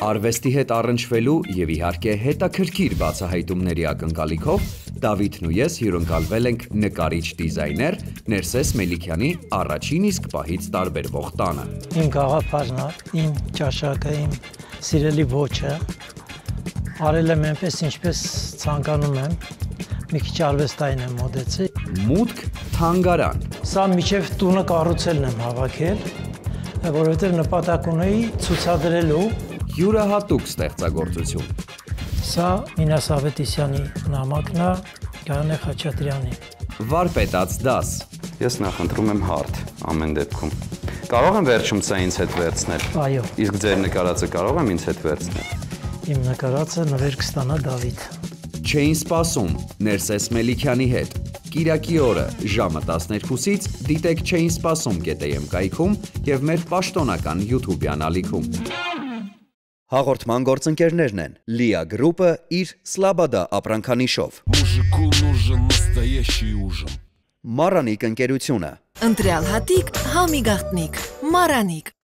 Արվեստի հետ առնչվելու եւ իհարկե հետաքրքիր բացահայտումների ակնկալիքով Դավիթն ու ես հյուրընկալվել ենք նկարիչ դիզայներ Ներսես Մելիքյանի առաջին իսկ պահից տարբերվող տանը։ Իմ գաղափարն է, իմ ճաշակը, իմ սիրելի ոճը արել եմ այնպես, ինչպես ցանկանում եմ, մի քիչ արվեստային եմ մոտեցել։ Մուտք թանգարան։ Սա միջև տունը կառուցելն եմ հավաքել, որովհետև նպատակ ունեի ցուցադրելու Յուրահատուկ ստեղծագործություն։ Սա Մինաս Ավետիսյանի նամակն է Գայանե Խաչատրյանի։ Վարպետաց դաս։ Ես նախընտրում եմ հարթ ամեն դեպքում։ Կարող եմ վերջում սա ինձ հետ վերցնել։ Այո։ Իսկ ձեր նկարածը կարող եմ ինձ հետ վերցնել։ Իմ նկարածը նվեր կստանա Դավիթ։ Չէին սպասում Ներսես Մելիքյանի հետ։ Կիրակի օրը ժամը 12-ից դիտեք Չէին սպասում GTM կայքում եւ մեր պաշտոնական YouTube-յան ալիքում։ Հաղորդման գործընկերներն են Լիա գրուպը իր Սլաբադա ապրանքանիշով, Մարանիկ ընկերությունը, Ընտրյալ հատիկ, համի գաղտնիք, Մարանիկ։